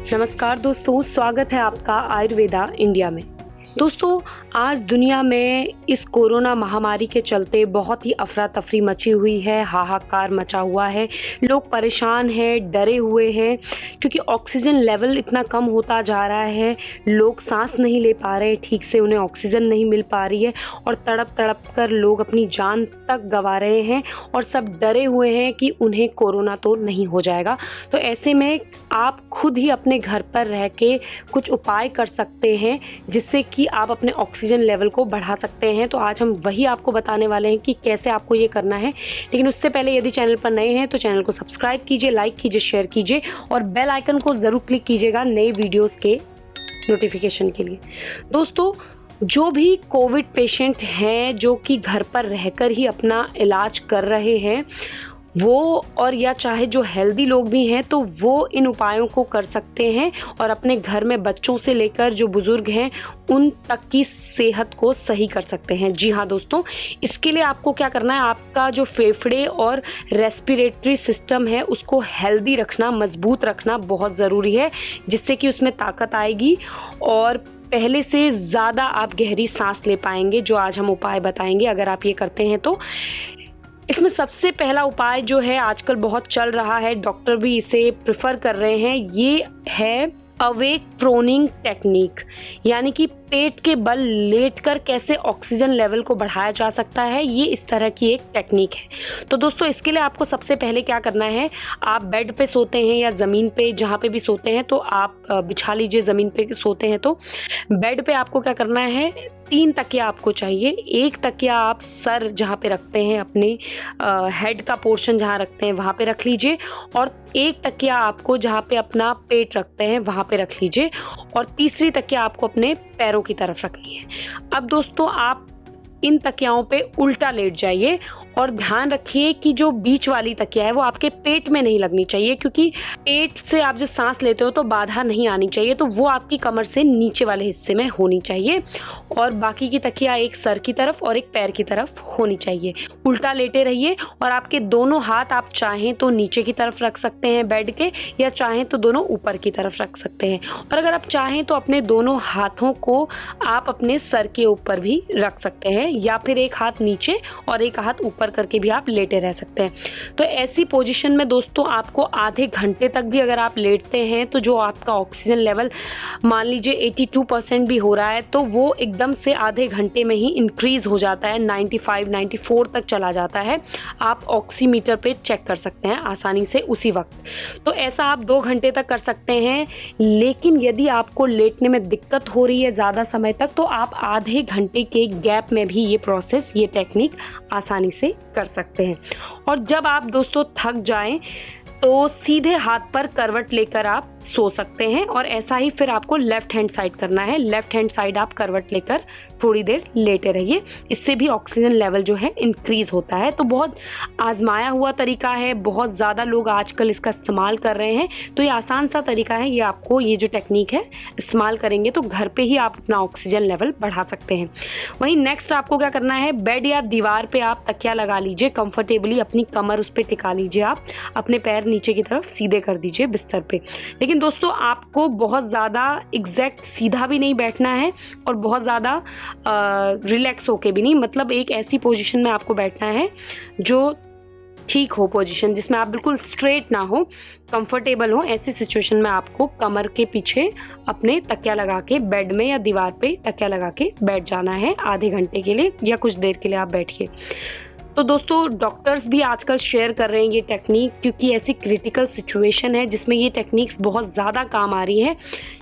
नमस्कार दोस्तों, स्वागत है आपका आयुर्वेदा इंडिया में। दोस्तों, आज दुनिया में इस कोरोना महामारी के चलते बहुत ही अफरा तफरी मची हुई है, हाहाकार मचा हुआ है। लोग परेशान हैं, डरे हुए हैं क्योंकि ऑक्सीजन लेवल इतना कम होता जा रहा है। लोग सांस नहीं ले पा रहे, ठीक से उन्हें ऑक्सीजन नहीं मिल पा रही है और तड़प तड़प कर लोग अपनी जान तक गंवा रहे हैं और सब डरे हुए हैं कि उन्हें कोरोना तो नहीं हो जाएगा। तो ऐसे में आप खुद ही अपने घर पर रह के कुछ उपाय कर सकते हैं जिससे कि आप अपने ऑक्सीजन लेवल को बढ़ा सकते हैं। तो आज हम वही आपको बताने वाले हैं कि कैसे आपको ये करना है। लेकिन उससे पहले यदि चैनल पर नए हैं तो चैनल को सब्सक्राइब कीजिए, लाइक कीजिए, शेयर कीजिए और बेल आइकन को ज़रूर क्लिक कीजिएगा नए वीडियोस के नोटिफिकेशन के लिए। दोस्तों, जो भी कोविड पेशेंट हैं जो कि घर पर रहकर ही अपना इलाज कर रहे हैं वो, और या चाहे जो हेल्दी लोग भी हैं, तो वो इन उपायों को कर सकते हैं और अपने घर में बच्चों से लेकर जो बुज़ुर्ग हैं उन तक की सेहत को सही कर सकते हैं। जी हाँ दोस्तों, इसके लिए आपको क्या करना है, आपका जो फेफड़े और रेस्पिरेटरी सिस्टम है उसको हेल्दी रखना, मजबूत रखना बहुत ज़रूरी है, जिससे कि उसमें ताकत आएगी और पहले से ज़्यादा आप गहरी सांस ले पाएंगे, जो आज हम उपाय बताएंगे। अगर आप ये करते हैं तो इसमें सबसे पहला उपाय जो है आजकल बहुत चल रहा है, डॉक्टर भी इसे प्रेफर कर रहे हैं, ये है अवेक प्रोनिंग टेक्निक। यानी कि पेट के बल लेटकर कैसे ऑक्सीजन लेवल को बढ़ाया जा सकता है, ये इस तरह की एक टेक्निक है। तो दोस्तों, इसके लिए आपको सबसे पहले क्या करना है, आप बेड पे सोते हैं या ज़मीन पे, जहाँ पे भी सोते हैं तो आप बिछा लीजिए। ज़मीन पे सोते हैं तो बेड पे आपको क्या करना है, 3 तकिया आपको चाहिए। एक तकिया आप सर जहाँ पे रखते हैं, अपने हेड का पोर्शन जहाँ रखते हैं वहाँ पे रख लीजिए और एक तकिया आपको जहाँ पे अपना पेट रखते हैं वहाँ पे रख लीजिए और तीसरी तकिया आपको अपने पैरों की तरफ रखनी है। अब दोस्तों, आप इन तकियाओं पे उल्टा लेट जाइए और ध्यान रखिए कि जो बीच वाली तकिया है वो आपके पेट में नहीं लगनी चाहिए, क्योंकि पेट से आप जब सांस लेते हो तो बाधा नहीं आनी चाहिए, तो वो आपकी कमर से नीचे वाले हिस्से में होनी चाहिए और बाकी की तकिया एक सर की तरफ और एक पैर की तरफ होनी चाहिए। उल्टा लेटे रहिए और आपके दोनों हाथ आप चाहें तो नीचे की तरफ रख सकते हैं बेड के, या चाहें तो दोनों ऊपर की तरफ रख सकते हैं। और अगर आप चाहें तो अपने दोनों हाथों को आप अपने सर के ऊपर भी रख सकते हैं, या फिर एक हाथ नीचे और एक हाथ ऊपर करके भी आप लेटे रह सकते हैं। तो ऐसी पोजीशन में दोस्तों आपको आधे घंटे तक भी अगर आप लेटते हैं तो जो आपका ऑक्सीजन लेवल मान लीजिए 82% भी हो रहा है तो वो एकदम से आधे घंटे में ही इंक्रीज हो जाता है, 95-94 तक चला जाता है। आप ऑक्सीमीटर पे चेक कर सकते हैं आसानी से उसी वक्त। तो ऐसा आप 2 घंटे तक कर सकते हैं। लेकिन यदि आपको लेटने में दिक्कत हो रही है ज़्यादा समय तक, तो आप आधे घंटे के गैप में भी ये प्रोसेस, ये टेक्निक आसानी से कर सकते हैं। और जब आप दोस्तों थक जाएं तो सीधे हाथ पर करवट लेकर आप सो सकते हैं और ऐसा ही फिर आपको लेफ्ट हैंड साइड करना है। लेफ्ट हैंड साइड आप करवट लेकर थोड़ी देर लेटे रहिए, इससे भी ऑक्सीजन लेवल जो है इंक्रीज होता है। तो बहुत आजमाया हुआ तरीका है, बहुत ज़्यादा लोग आजकल इसका इस्तेमाल कर रहे हैं। तो ये आसान सा तरीका है, ये आपको ये जो टेक्निक है इस्तेमाल करेंगे तो घर पे ही आप अपना ऑक्सीजन लेवल बढ़ा सकते हैं। वहीं नेक्स्ट आपको क्या करना है, बेड या दीवार पे आप तकिया लगा लीजिए, कंफर्टेबली अपनी कमर उस पर टिका लीजिए, आप अपने पैर नीचे की तरफ सीधे कर दीजिए बिस्तर पे। लेकिन दोस्तों, आपको बहुत ज़्यादा एग्जैक्ट सीधा भी नहीं बैठना है और बहुत ज़्यादा रिलैक्स होके भी नहीं, मतलब एक ऐसी पोजीशन में आपको बैठना है जो ठीक हो पोजीशन, जिसमें आप बिल्कुल स्ट्रेट ना हो, कंफर्टेबल हो। ऐसी सिचुएशन में आपको कमर के पीछे अपने तकिया लगा के बेड में या दीवार पे तकिया लगा के बैठ जाना है आधे घंटे के लिए या कुछ देर के लिए आप बैठिए। तो दोस्तों, डॉक्टर्स भी आजकल शेयर कर रहे हैं ये टेक्निक, क्योंकि ऐसी क्रिटिकल सिचुएशन है जिसमें ये टेक्निक्स बहुत ज़्यादा काम आ रही है,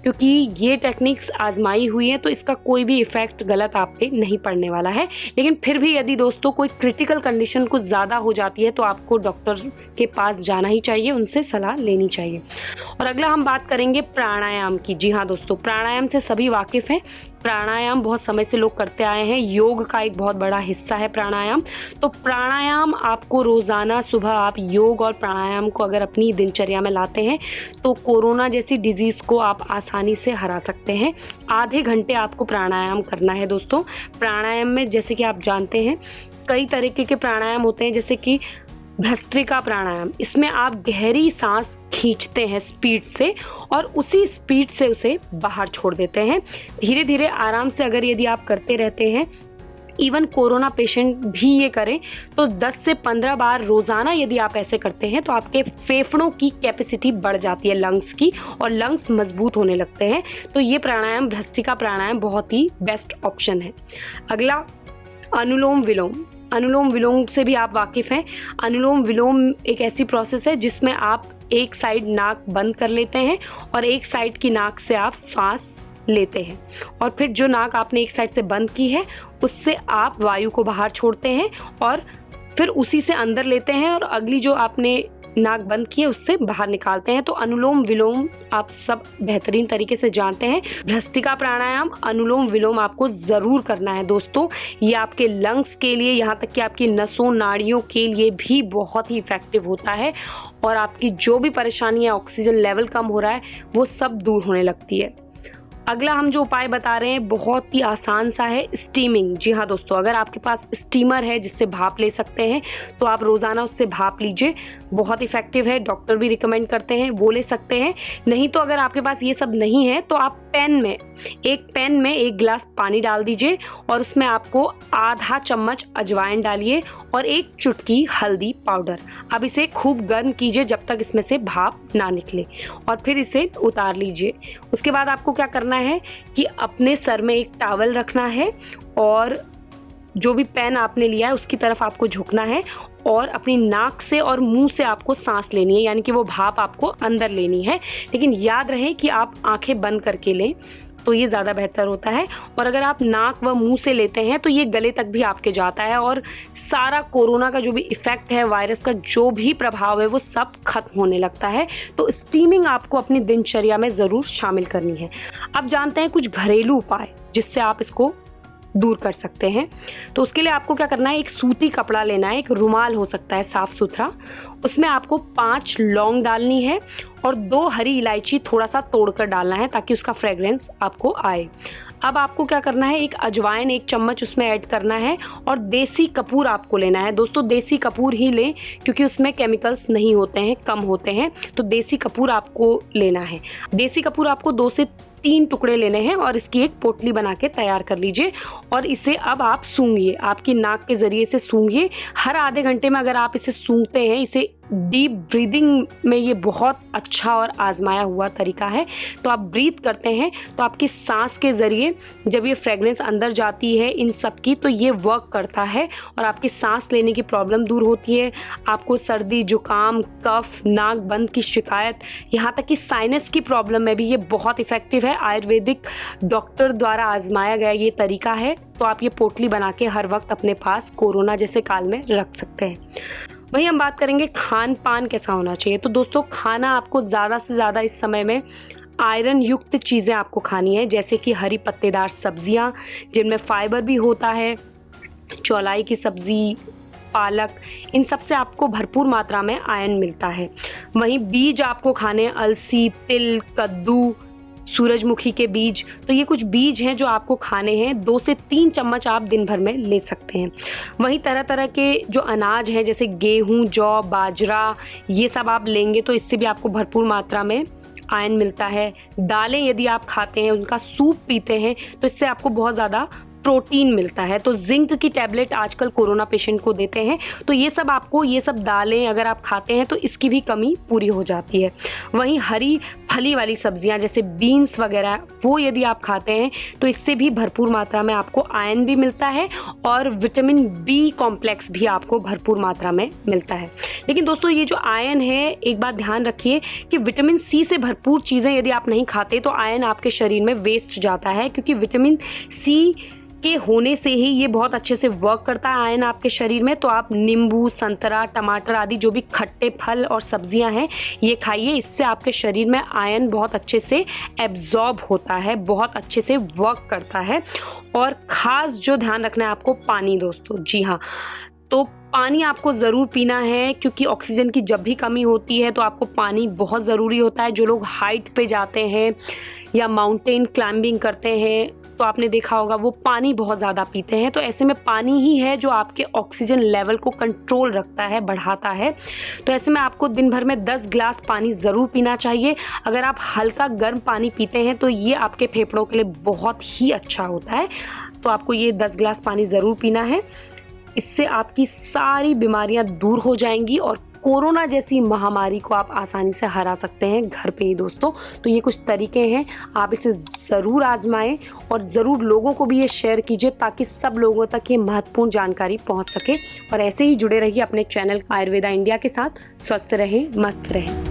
क्योंकि ये टेक्निक्स आजमाई हुई है तो इसका कोई भी इफ़ेक्ट गलत आप पे नहीं पड़ने वाला है। लेकिन फिर भी यदि दोस्तों कोई क्रिटिकल कंडीशन कुछ ज़्यादा हो जाती है तो आपको डॉक्टर के पास जाना ही चाहिए, उनसे सलाह लेनी चाहिए। और अगला हम बात करेंगे प्राणायाम की। जी हाँ दोस्तों, प्राणायाम से सभी वाकिफ़ हैं। प्राणायाम बहुत समय से लोग करते आए हैं, योग का एक बहुत बड़ा हिस्सा है प्राणायाम। तो प्राणायाम आपको रोज़ाना सुबह आप योग और प्राणायाम को अगर अपनी दिनचर्या में लाते हैं तो कोरोना जैसी डिजीज़ को आप आसानी से हरा सकते हैं। आधे घंटे आपको प्राणायाम करना है दोस्तों। प्राणायाम में जैसे कि आप जानते हैं कई तरीके के प्राणायाम होते हैं, जैसे कि भस्त्रिका प्राणायाम, इसमें आप गहरी सांस खींचते हैं स्पीड से और उसी स्पीड से उसे बाहर छोड़ देते हैं। धीरे धीरे आराम से अगर यदि आप करते रहते हैं, इवन कोरोना पेशेंट भी ये करें तो 10 से 15 बार रोजाना यदि आप ऐसे करते हैं तो आपके फेफड़ों की कैपेसिटी बढ़ जाती है, लंग्स की, और लंग्स मजबूत होने लगते हैं। तो ये प्राणायाम, भस्त्रिका प्राणायाम, बहुत ही बेस्ट ऑप्शन है। अगला अनुलोम विलोम। अनुलोम विलोम से भी आप वाकिफ हैं। अनुलोम विलोम एक ऐसी प्रोसेस है जिसमें आप एक साइड नाक बंद कर लेते हैं और एक साइड की नाक से आप सांस लेते हैं और फिर जो नाक आपने एक साइड से बंद की है उससे आप वायु को बाहर छोड़ते हैं और फिर उसी से अंदर लेते हैं और अगली जो आपने नाक बंद की है उससे बाहर निकालते हैं। तो अनुलोम विलोम आप सब बेहतरीन तरीके से जानते हैं। भस्त्रिका प्राणायाम, अनुलोम विलोम आपको ज़रूर करना है दोस्तों। ये आपके लंग्स के लिए, यहाँ तक कि आपकी नसों नाड़ियों के लिए भी बहुत ही इफ़ेक्टिव होता है और आपकी जो भी परेशानी है, ऑक्सीजन लेवल कम हो रहा है, वो सब दूर होने लगती है। अगला हम जो उपाय बता रहे हैं बहुत ही आसान सा है, स्टीमिंग। जी हाँ दोस्तों, अगर आपके पास स्टीमर है जिससे भाप ले सकते हैं तो आप रोज़ाना उससे भाप लीजिए, बहुत इफेक्टिव है, डॉक्टर भी रिकमेंड करते हैं, वो ले सकते हैं। नहीं तो अगर आपके पास ये सब नहीं है तो आप एक पैन में 1 गिलास पानी डाल दीजिए और उसमें आपको आधा चम्मच अजवाइन डालिए और 1 चुटकी हल्दी पाउडर। अब इसे खूब गर्म कीजिए जब तक इसमें से भाप ना निकले और फिर इसे उतार लीजिए। उसके बाद आपको क्या करना है कि अपने सर में एक टॉवल रखना है और जो भी पैन आपने लिया है उसकी तरफ आपको झुकना है और अपनी नाक से और मुंह से आपको सांस लेनी है, यानी कि वो भाप आपको अंदर लेनी है। लेकिन याद रहे कि आप आंखें बंद करके लें तो ये ज़्यादा बेहतर होता है। और अगर आप नाक व मुंह से लेते हैं तो ये गले तक भी आपके जाता है और सारा कोरोना का जो भी इफ़ेक्ट है, वायरस का जो भी प्रभाव है, वो सब खत्म होने लगता है। तो स्टीमिंग आपको अपनी दिनचर्या में ज़रूर शामिल करनी है। अब जानते हैं कुछ घरेलू उपाय जिससे आप इसको दूर कर सकते हैं। तो उसके लिए आपको क्या करना है, एक सूती कपड़ा लेना है, एक रुमाल हो सकता है साफ सुथरा, उसमें आपको 5 लौंग डालनी है और 2 हरी इलायची थोड़ा सा तोड़कर डालना है ताकि उसका फ्रेग्रेंस आपको आए। अब आपको क्या करना है, एक अजवाइन 1 चम्मच उसमें ऐड करना है और देसी कपूर आपको लेना है। दोस्तों देसी कपूर ही लें क्योंकि उसमें केमिकल्स नहीं होते हैं, कम होते हैं, तो देसी कपूर आपको लेना है। देसी कपूर आपको 2 से 3 टुकड़े लेने हैं और इसकी एक पोटली बना के तैयार कर लीजिए और इसे अब आप सूंघिए, आपकी नाक के जरिए से सूंघिए। हर आधे घंटे में अगर आप इसे सूंघते हैं, इसे डीप ब्रीदिंग में ये बहुत अच्छा और आजमाया हुआ तरीका है। तो आप ब्रीथ करते हैं तो आपकी सांस के ज़रिए जब ये फ्रेगनेंस अंदर जाती है इन सब की, तो ये वर्क करता है और आपकी सांस लेने की प्रॉब्लम दूर होती है। आपको सर्दी, जुकाम, कफ, नाक बंद की शिकायत, यहाँ तक कि साइनस की प्रॉब्लम में भी ये बहुत इफ़ेक्टिव है। आयुर्वेदिक डॉक्टर द्वारा आजमाया गया ये तरीका है। तो आप ये पोटली बना के हर वक्त अपने पास कोरोना जैसे काल में रख सकते हैं। वहीं हम बात करेंगे खान पान कैसा होना चाहिए। तो दोस्तों खाना आपको ज़्यादा से ज़्यादा इस समय में आयरन युक्त चीज़ें आपको खानी है, जैसे कि हरी पत्तेदार सब्जियां जिनमें फाइबर भी होता है, चौलाई की सब्ज़ी, पालक, इन सब से आपको भरपूर मात्रा में आयरन मिलता है। वहीं बीज आपको खाने, अलसी, तिल, कद्दू, सूरजमुखी के बीज, तो ये कुछ बीज हैं जो आपको खाने हैं। 2 से 3 चम्मच आप दिन भर में ले सकते हैं। वहीं तरह तरह के जो अनाज हैं जैसे गेहूं, जौ, बाजरा, ये सब आप लेंगे तो इससे भी आपको भरपूर मात्रा में आयरन मिलता है। दालें यदि आप खाते हैं, उनका सूप पीते हैं तो इससे आपको बहुत ज़्यादा प्रोटीन मिलता है। तो जिंक की टैबलेट आजकल कोरोना पेशेंट को देते हैं, तो ये सब दालें अगर आप खाते हैं तो इसकी भी कमी पूरी हो जाती है। वहीं हरी फली वाली सब्जियां जैसे बीन्स वगैरह, वो यदि आप खाते हैं तो इससे भी भरपूर मात्रा में आपको आयरन भी मिलता है और विटामिन बी कॉम्प्लेक्स भी आपको भरपूर मात्रा में मिलता है। लेकिन दोस्तों ये जो आयरन है, एक बात ध्यान रखिए कि विटामिन सी से भरपूर चीज़ें यदि आप नहीं खाते तो आयरन आपके शरीर में वेस्ट जाता है, क्योंकि विटामिन सी के होने से ही ये बहुत अच्छे से वर्क करता है आयरन आपके शरीर में। तो आप नींबू, संतरा, टमाटर आदि जो भी खट्टे फल और सब्जियां हैं ये खाइए, इससे आपके शरीर में आयरन बहुत अच्छे से एब्जॉर्ब होता है, बहुत अच्छे से वर्क करता है। और ख़ास जो ध्यान रखना है आपको, पानी दोस्तों। जी हाँ, तो पानी आपको ज़रूर पीना है क्योंकि ऑक्सीजन की जब भी कमी होती है तो आपको पानी बहुत ज़रूरी होता है। जो लोग हाइट पे जाते हैं या माउंटेन क्लाइंबिंग करते हैं दोस्तों आपने देखा होगा वो पानी बहुत ज़्यादा पीते हैं। तो ऐसे में पानी ही है जो आपके ऑक्सीजन लेवल को कंट्रोल रखता है, बढ़ाता है। तो ऐसे में आपको दिन भर में 10 ग्लास पानी ज़रूर पीना चाहिए। अगर आप हल्का गर्म पानी पीते हैं तो ये आपके फेफड़ों के लिए बहुत ही अच्छा होता है। तो आपको ये 10 ग्लास पानी ज़रूर पीना है। इससे आपकी सारी बीमारियां दूर हो जाएंगी और कोरोना जैसी महामारी को आप आसानी से हरा सकते हैं घर पे ही दोस्तों। तो ये कुछ तरीके हैं, आप इसे ज़रूर आजमाएं और ज़रूर लोगों को भी ये शेयर कीजिए ताकि सब लोगों तक ये महत्वपूर्ण जानकारी पहुंच सके। और ऐसे ही जुड़े रहिए अपने चैनल आयुर्वेदा इंडिया के साथ। स्वस्थ रहें, मस्त रहें।